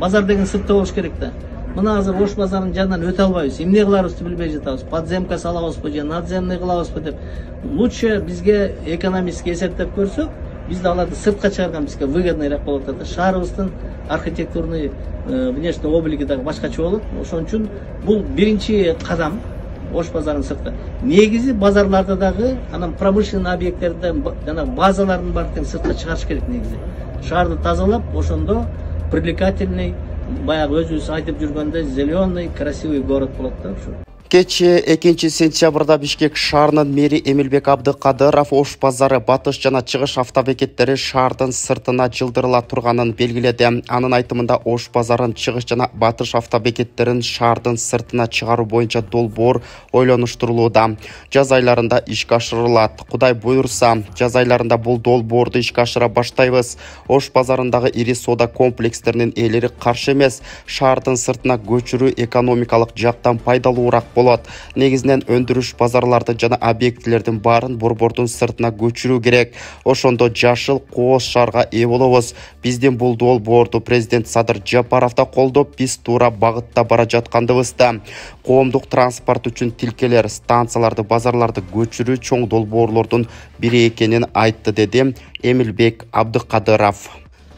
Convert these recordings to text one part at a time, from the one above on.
Базар деген сыртта болуш керек да. Мына азыр Ош базарынын жанынан өтө албайбыз. Эмне кыларыбызды билбей жатабыз. Подземка салабызбы же надземный кылабызбы деп. Лучше бизге экономически эсептеп көрсөк, биз да аларды сыртка чыгарган бизге выгодныйраак болот да. Шаарыбыздын архитектурный внешний облиги дагы башкача болот. Ошон үчүн бул биринчи кадам. Ош базарынын сырты. Негизи базарларда дагы анан промышленный объекттерден жана базалардын баардыгын сыртка чыгарыш керек негизи. Шаарды тазалап, ошондо привлекательный, баягы өзүбүз айтып жүргөндөй зеленый, красивый город болот да ушу. Кече 2 сентябрда Бишкек шаарынын мэри Эмилбек Абдыкадыров Ош базары батыш жана чыгыш автобекеттери шаардын сыртына жылдырыла турганын белгиледи. Анын айтымында Ош базарын чыгыш жана батыш автобекеттерин шаардын сыртына чыгаруу боюнча долбоор ойлонуштурулууда. Жаз айларында ишке ашырылат. Кудай буйрса, жаз айларында бул долбоорду ишке ашыра баштайбыз. Ош базарындагы ири соода комплекстеринин ээлери каршы эмес. Шаардын сыртына көчүрүү экономикалык жактан пайдалуураак болот. Негизинен өндүрүш базарларды жана объектилердин баарын борбордун сыртына көчүрүү керек. Ошондо жашыл кооз шаарга ээ болобуз. Биздин бул долбоорду президент Садыр Жапаров да колдоп, биз туура багытта бара жаткандыбызда. Коомдук транспорт үчүн тилкелер, станцияларды, базарларды көчүрүү чоң долбоорлордун бири экенин айтты, деди Эмилбек Абдыкадыров.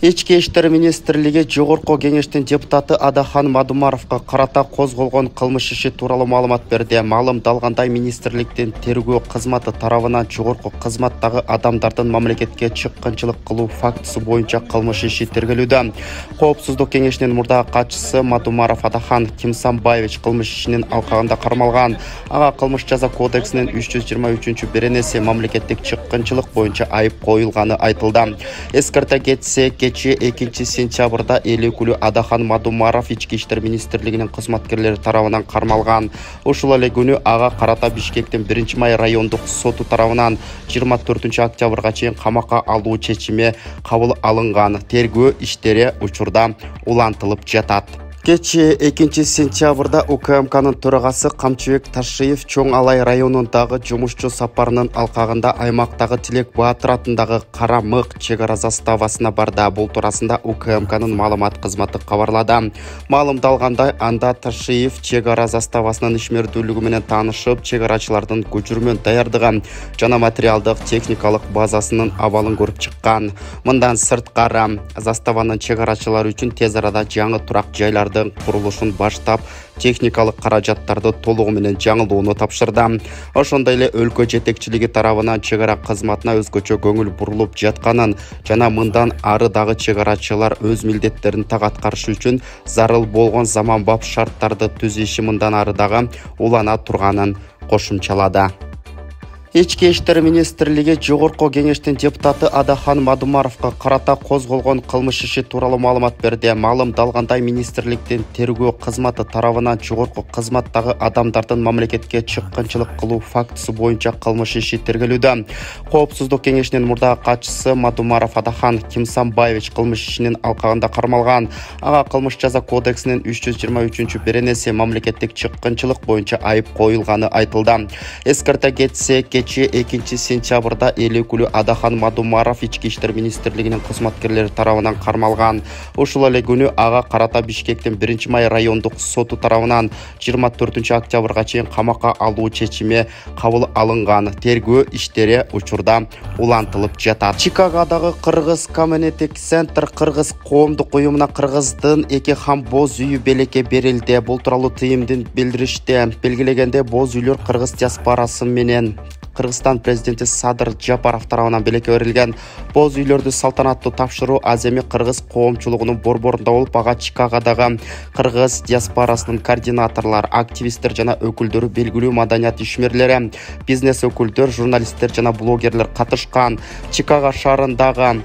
Ички иштер министрлиги жогорку кеңештин депутаты Адахан Мадумаровго карата козголгон кылмыш иши тууралуу маалымат берди. Маалымдалгандай, министрликтин тергөө кызматы тарабынан жогорку кызматтагы адамдардын мамлекетке чыккынчылык кылуу фактысы боюнча кылмыш иши тергелүүдө. Коопсуздук кеңешинин мурдагы катчысы Мадумаров Адахан Кимсанбаевич кылмыш ишинин алкагында кармалган. Ага кылмыш жаза кодексинин 323 беренеси мамлекеттик чыккынчылык боюнча айып коюлганы айтылды. Эскерте кетсек, кече 2 сентябрда эли өкүлү Адахан Мадумаров ички иштер министрлигинин кызматкерлери тарабынан кармалган. Ушул эле күнү ага карата Бишкектин 1-май райондук соту тарабынан 24 октябрга чейин камакка алуу чечими кабыл алынган. Тергөө иштери учурда улантылып жатат. Кече 2 сентябрда УКМКнын төрагасы Камчыбек Ташиев Чоң Алай районундагы жумушчу сапарынын алкагында аймактагы Тилек Баатыр атындагы Кара Мык чек ара заставасына барды. Бул туурасында УКМКнын маалымат кызматы кабарлады. Маалымдалгандай, анда Ташиев чек ара заставасынын ишмердүүлүгү менен таанышып, чек арачылардын көчүрмөн даярдыгы жана материалдык техникалык базасынын абалын көрүп чыккан. Мындан сырткары, заставанын чек арачылары үчүн тез арада жаңы турак жайларды курулушун баштап, техникалык каражаттарды толугу менен жаңылууну тапшырды. Ошондой эле өлкө жетекчилиги тарабынан чек ара кызматына өзгөчө көңүл бурулуп жатканын жана мындан ары дагы чек арачылар өз милдеттерин так аткарышы үчүн зарыл болгон заманбап шарттарды түзүшү мындан ары дагы улана турганын кошумчалады. Ички иштер министрлиги жогорку кеңештин депутаты Адахан Мадумаровго карата козголгон кылмыш иши тууралуу маалымат берди. Маалымдалгандай, министрликтин тергөө кызматы тарабынан жогорку кызматтагы адамдардын мамлекетке чыккынчылык кылуу фактысы боюнча кылмыш иши тергелүүдө. Коопсуздук кеңешинин мурдагы катчысы Мадумаров Адахан Кимсанбаевич кылмыш ишинин алкагында кармалган. Ага кылмыш жаза кодексинин 323 беренеси мамлекеттик чыккынчылык боюнча айып коюлганы айтылды. Эскерте кетсек, 2 сентябрда эли өкүлү Адахан Мадумаров ички иштер министрлигинин кызматкерлери тарабынан кармалган. Ушул эле күнү ага карата Бишкектин 1-май райондук соту тарабынан 24 октябрга чейин камакка алуу чечими кабыл алынган. Тергөө иштери учурда улантылып жатат. Чикагодагы Кыргыз Community Center кыргыз коомдук уюмуна кыргыздын 2 хам боз үйү белекке берилди. Бул тууралуу тыйымдын билдириште. Белгилегенде боз үйлөр кыргыз диаспорасы менен Кыргызстан президенти Садыр Жапаров тарабынан белекке берилген. Боз үйлөрдү салтанаттуу тапшыруу аз эми кыргыз коомчулугунун борборунда болуп, ага Чикагодагы кыргыз диаспорасынын координаторлор, активисттер жана өкүлдөрү, белгилүү маданият ишмерлери, бизнес өкүлдөр, журналисттер жана блогерлер катышкан. Чикаго шаарындагы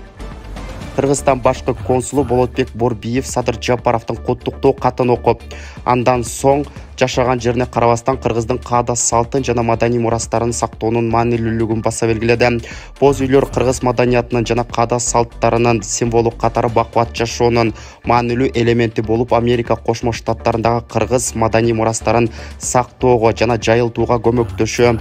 Кыргызстан башкы консулу Болотбек Борбиев Садыр Жапаровдун куттуктоо катын окуп, андан соң жашаган жерине карабастан кыргыздын каада салтын жана маданий мурастарын сактоонун маанилүүлүгүн баса белгиледи. Боз үйлөр кыргыз маданиятынын жана каада салттарынын символу катары бакубат жашоонун маанилүү элементи болуп, Америка Кошмо Штаттарындагы кыргыз маданий мурастарын сактоого жана жайылтууга көмөктөшө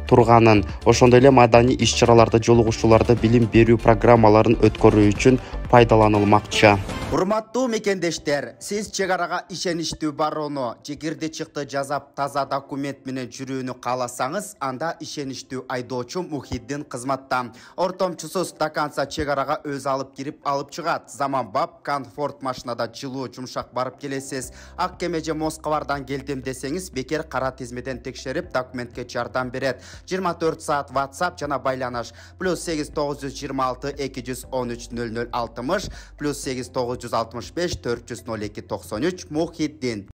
турганын, ошондой эле маданий иш-чараларды, жолугушууларды, билим берүү программаларын өткөрүү үчүн пайдаланылмакчы. Урматтуу мекендештер, сиз чек арага ишеничтүү барууну, жекирди чыкты жазап таза документ менен жүрүүнү кааласаңыз, анда ишеничтүү айдоочу Мухиддин кызматта. Ортомчусуз стаканца чек арага өз алып кирип алып чыгат. Заманбап комфорт машинада жылуу жумшак барып келесиз. Ак кеме же Москвардан келдим десеңиз, бекер кара тизмеден текшерип документке жардам берет. 24 саат WhatsApp жана байланыш +8 926 213 0060 +8 965 402 93 Мухиддин.